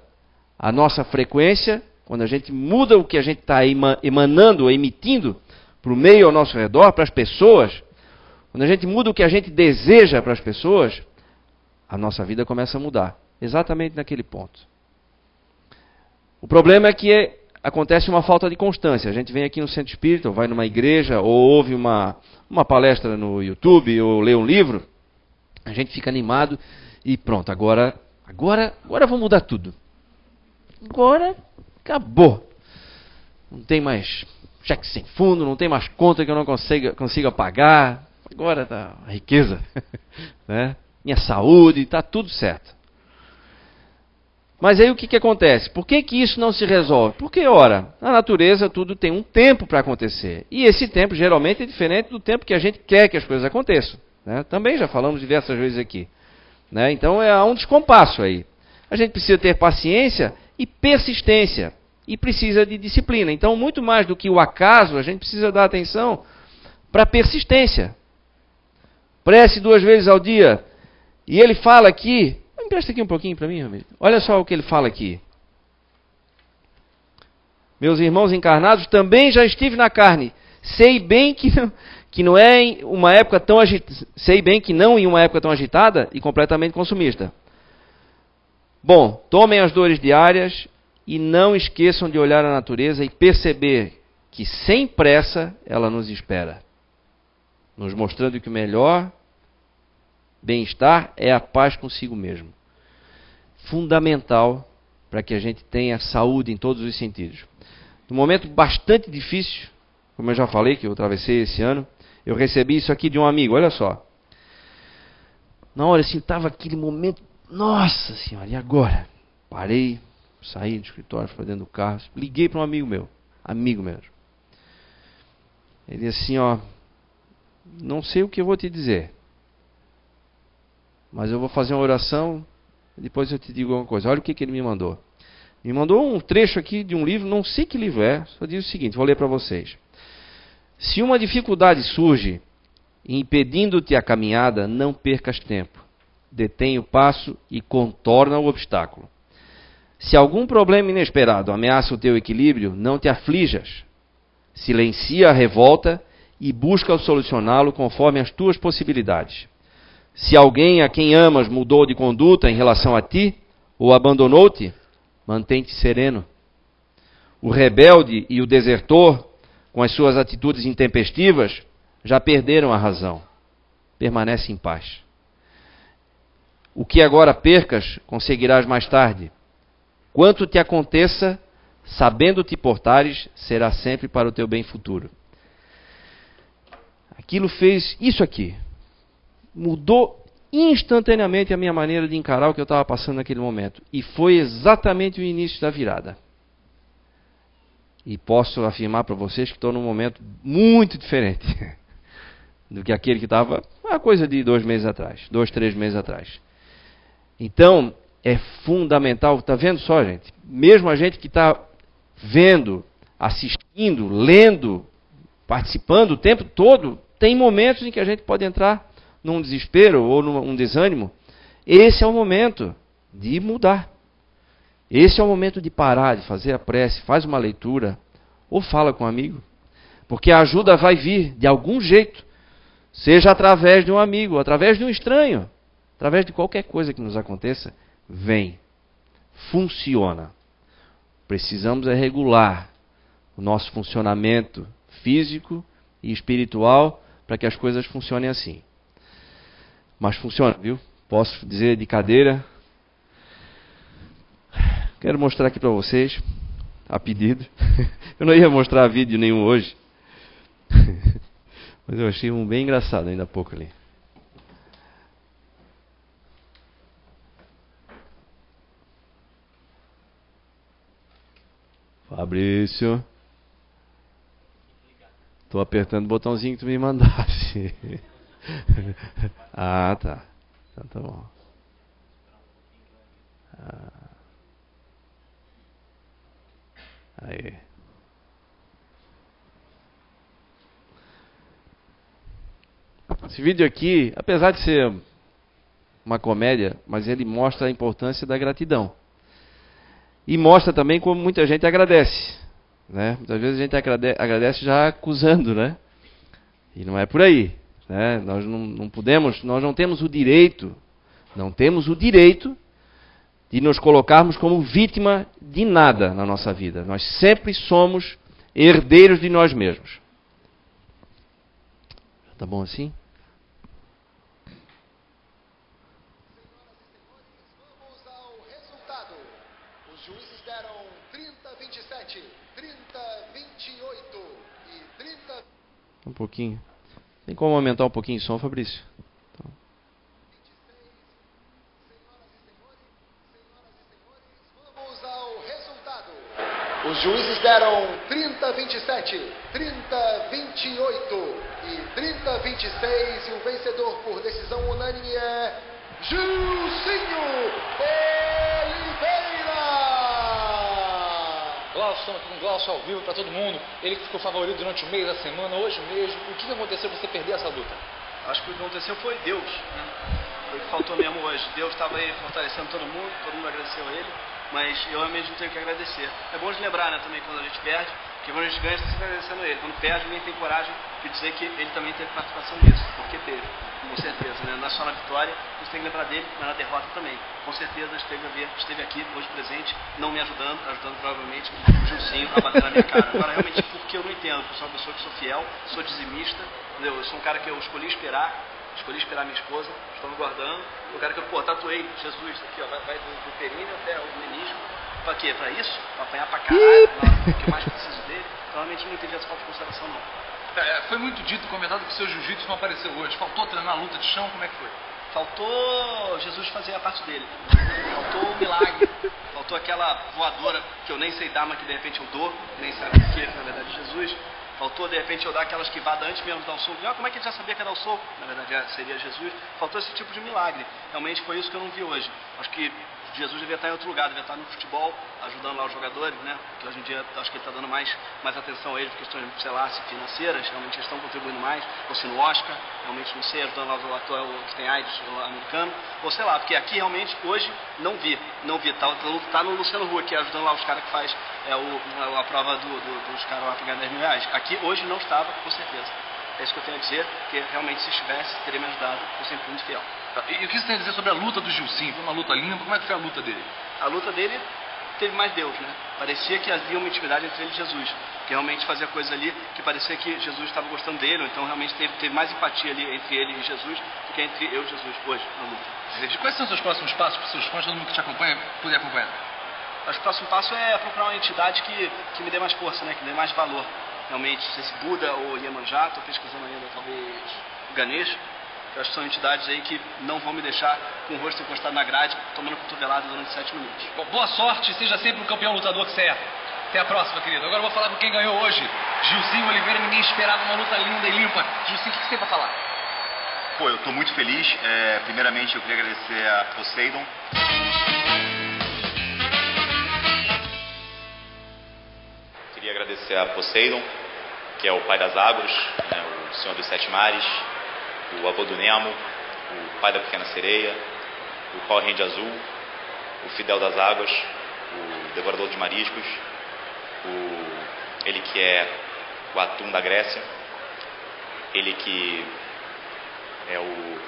a nossa frequência, quando a gente muda o que a gente está emanando ou emitindo para o meio ao nosso redor, para as pessoas, quando a gente muda o que a gente deseja para as pessoas, a nossa vida começa a mudar. Exatamente naquele ponto. O problema é que acontece uma falta de constância. A gente vem aqui no centro espírita, ou vai numa igreja, ou ouve uma palestra no YouTube, ou lê um livro, a gente fica animado e pronto, agora vou mudar tudo. Agora acabou. Não tem mais cheque sem fundo, não tem mais conta que eu não consiga pagar. Agora está a riqueza, né? Minha saúde, está tudo certo. Mas aí o que acontece? Por que isso não se resolve? Porque, ora, na natureza tudo tem um tempo para acontecer. E esse tempo geralmente é diferente do tempo que a gente quer que as coisas aconteçam. Né? Também já falamos diversas vezes aqui. Né? Então há um descompasso aí. A gente precisa ter paciência e persistência. E precisa de disciplina. Então, muito mais do que o acaso, a gente precisa dar atenção para a persistência. Prece 2 vezes ao dia. E ele fala aqui... Empresta aqui um pouquinho para mim, amigo. Olha só o que ele fala aqui. Meus irmãos encarnados, também já estive na carne. Sei bem que não é em uma época tão agitada e completamente consumista. Bom, tomem as dores diárias e não esqueçam de olhar a natureza e perceber que sem pressa ela nos espera, nos mostrando que o melhor bem-estar é a paz consigo mesmo. Fundamental para que a gente tenha saúde em todos os sentidos. Num momento bastante difícil, como eu já falei, que eu atravessei esse ano, eu recebi isso aqui de um amigo, olha só. Na hora assim, estava aquele momento, nossa senhora, e agora? Parei, saí do escritório, fui dentro do carro, liguei para um amigo mesmo. Ele disse assim, ó, não sei o que eu vou te dizer, mas eu vou fazer uma oração, depois eu te digo alguma coisa. Olha o que ele me mandou. Me mandou um trecho aqui de um livro, não sei que livro é, só diz o seguinte, vou ler para vocês. Se uma dificuldade surge, impedindo-te a caminhada, não percas tempo. Detém o passo e contorna o obstáculo. Se algum problema inesperado ameaça o teu equilíbrio, não te aflijas. Silencia a revolta e busca solucioná-lo conforme as tuas possibilidades. Se alguém a quem amas mudou de conduta em relação a ti, ou abandonou-te, mantém-te sereno. O rebelde e o desertor, com as suas atitudes intempestivas, já perderam a razão. Permanece em paz. O que agora percas, conseguirás mais tarde. Quanto te aconteça, sabendo te portares, será sempre para o teu bem futuro. Aquilo fez isso aqui. Mudou instantaneamente a minha maneira de encarar o que eu estava passando naquele momento. E foi exatamente o início da virada. E posso afirmar para vocês que estou num momento muito diferente do que aquele que estava uma coisa de 2 meses atrás, 2, 3 meses atrás. Então, é fundamental, está vendo só, gente? Mesmo a gente que está vendo, assistindo, lendo, participando o tempo todo, tem momentos em que a gente pode entrar num desespero ou num desânimo. Esse é o momento de mudar. Esse é o momento de parar, de fazer a prece, faz uma leitura, ou fala com um amigo. Porque a ajuda vai vir de algum jeito. Seja através de um amigo, através de um estranho, através de qualquer coisa que nos aconteça, vem. Funciona. Precisamos regular o nosso funcionamento físico e espiritual para que as coisas funcionem assim. Mas funciona, viu? Posso dizer de cadeira. Quero mostrar aqui para vocês, a pedido. Eu não ia mostrar vídeo nenhum hoje, mas eu achei um bem engraçado ainda há pouco ali. Fabrício, estou apertando o botãozinho que tu me mandasse. Ah, tá. Então tá bom. Aí. Esse vídeo aqui, apesar de ser uma comédia, mas ele mostra a importância da gratidão. e mostra também como muita gente agradece, né? Muitas vezes a gente agradece já acusando, né? E não é por aí, né? Nós não podemos, nós não temos o direito de nos colocarmos como vítima de nada na nossa vida. Nós sempre somos herdeiros de nós mesmos. Tá bom assim? Vamos ao resultado. Os juízes deram 30-27, 30-28 e 30... Um pouquinho. Tem como aumentar um pouquinho o som, Fabrício? Então. Vamos ao resultado. Os juízes deram 30-27, 30-28 e 30-26 e o vencedor por decisão unânime é Gilcinho Oliveira! Glaucio, estamos aqui com o Glaucio ao vivo para todo mundo. Ele que ficou favorito durante o meio da semana, hoje mesmo. O que aconteceu para você perder essa luta? Acho que o que aconteceu foi Deus, né? Foi o que faltou mesmo hoje. Deus estava aí fortalecendo todo mundo agradeceu a Ele, mas eu mesmo tenho que agradecer. É bom de lembrar, né, também quando a gente perde, que quando a gente ganha, está sempre agradecendo a Ele. Quando perde, ninguém tem coragem de dizer que Ele também teve participação nisso, porque teve, com certeza, né? Não é só na vitória, a gente tem que lembrar dele, mas na derrota também. Com certeza esteve aqui hoje presente, não me ajudando provavelmente o Gilcinho a bater na minha cara. Agora, realmente, porque eu não entendo, eu sou uma pessoa que sou fiel, sou dizimista, entendeu? Eu sou um cara que eu escolhi esperar minha esposa, estou me guardando. O cara que eu, tatuei Jesus aqui, ó, vai do períneo até o menisco. Pra quê? Pra isso? Pra apanhar pra caralho, que eu mais preciso dele. Então, realmente não entendi essa falta de consideração, não. Foi muito dito e comentado que o seu jiu-jitsu não apareceu hoje. Faltou treinar a luta de chão, como é que foi? Faltou Jesus fazer a parte dele. Faltou o milagre. Faltou aquela voadora que eu nem sei dar, mas que de repente eu dou. Nem sabe o que, na verdade, Jesus. Faltou, de repente, eu dar aquela esquivada antes mesmo de dar o soco. Como é que ele já sabia que ia dar o soco? Na verdade, seria Jesus. Faltou esse tipo de milagre. Realmente foi isso que eu não vi hoje. Acho que Jesus devia estar em outro lugar, devia estar no futebol, ajudando lá os jogadores, né? Porque hoje em dia acho que ele está dando mais atenção a eles por questões, sei lá, financeiras. Realmente eles estão contribuindo mais. Ou se no Oscar, realmente não sei, ajudando lá o ator que tem AIDS, o americano. Ou sei lá, porque aqui realmente hoje não vi. Tá no Luciano Huck, ajudando lá os caras que faz a prova dos caras lá pegando R$10.000. Aqui hoje não estava, com certeza. É isso que eu tenho a dizer, que realmente se estivesse, teria me ajudado. Eu sempre fui muito fiel. E o que você tem a dizer sobre a luta do Gilcinho? Foi uma luta limpa? Como é que foi a luta dele? A luta dele teve mais Deus, né? Parecia que havia uma intimidade entre ele e Jesus. Que realmente fazia coisa ali que parecia que Jesus estava gostando dele. Então realmente teve mais empatia ali entre ele e Jesus do que entre eu e Jesus hoje na luta. Quais são os seus próximos passos para os seus fãs, todo mundo que te acompanha, poder acompanhar? Acho que o próximo passo é procurar uma entidade que me dê mais força, né? Que me dê mais valor. Realmente, não sei se Buda ou Iemanjá, estou pesquisando ainda, talvez Ganesh. Eu acho que são entidades aí que não vão me deixar com o rosto encostado na grade, tomando cotovelada durante 7 minutos. Bom, boa sorte, seja sempre um campeão lutador que você é. Até a próxima, querido. Agora eu vou falar com quem ganhou hoje. Gilcinho Oliveira, ninguém esperava uma luta linda e limpa. Gilcinho, o que você tem para falar? Pô, eu estou muito feliz. Primeiramente, eu queria agradecer a Poseidon. Queria agradecer a Poseidon, que é o pai das águas, né, o senhor dos sete mares, o avô do Nemo, o pai da pequena sereia, o Power Ranger azul, o Fidel das águas, o devorador de mariscos, ele que é o atum da Grécia, ele que é o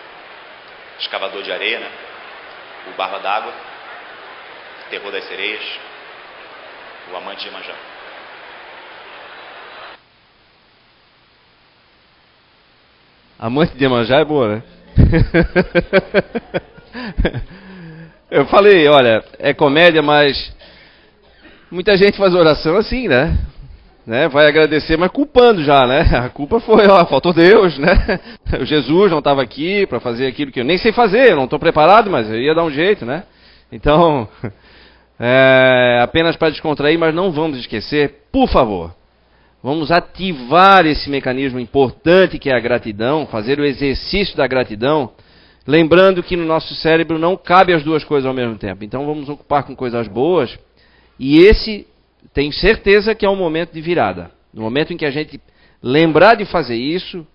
escavador de areia, né, o barba d'água, o terror das sereias, o amante de Iemanjá. Amante de Iemanjá é boa, né? Eu falei, olha, é comédia, mas muita gente faz oração assim, né? Vai agradecer, mas culpando já, né? A culpa foi, faltou Deus, né? O Jesus não estava aqui para fazer aquilo que eu nem sei fazer, eu não estou preparado, mas eu ia dar um jeito, né? Então, apenas para descontrair, mas não vamos esquecer, por favor, vamos ativar esse mecanismo importante que é a gratidão, fazer o exercício da gratidão, lembrando que no nosso cérebro não cabe as duas coisas ao mesmo tempo. Então vamos ocupar com coisas boas, e esse tenho certeza que é um momento de virada. No momento em que a gente lembrar de fazer isso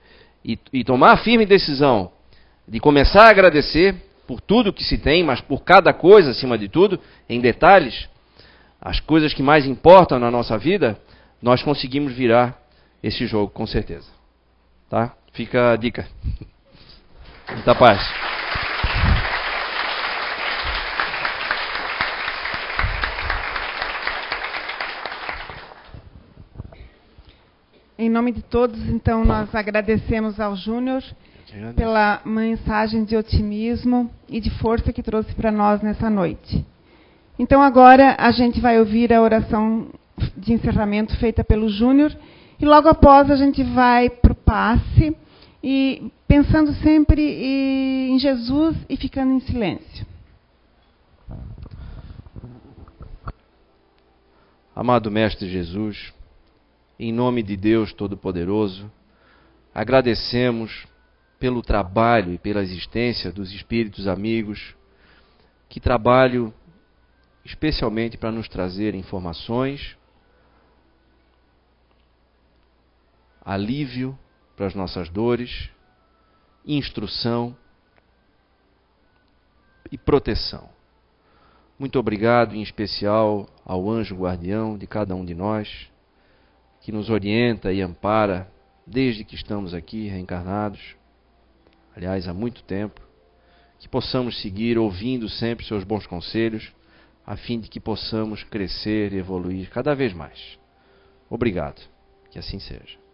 e tomar a firme decisão de começar a agradecer por tudo que se tem, mas por cada coisa acima de tudo, em detalhes, as coisas que mais importam na nossa vida, nós conseguimos virar esse jogo, com certeza. Tá? Fica a dica. Muita paz. Em nome de todos, então, nós agradecemos ao Júnior pela mensagem de otimismo e de força que trouxe para nós nessa noite. Então, agora, a gente vai ouvir a oração de encerramento feita pelo Júnior, e logo após a gente vai para o passe, e pensando sempre em Jesus e ficando em silêncio. Amado Mestre Jesus, em nome de Deus Todo-Poderoso, agradecemos pelo trabalho e pela existência dos espíritos amigos que trabalham especialmente para nos trazer informações, alívio para as nossas dores, instrução e proteção. Muito obrigado, em especial, ao anjo guardião de cada um de nós, que nos orienta e ampara desde que estamos aqui reencarnados, aliás, há muito tempo, que possamos seguir ouvindo sempre seus bons conselhos, a fim de que possamos crescer e evoluir cada vez mais. Obrigado. Que assim seja.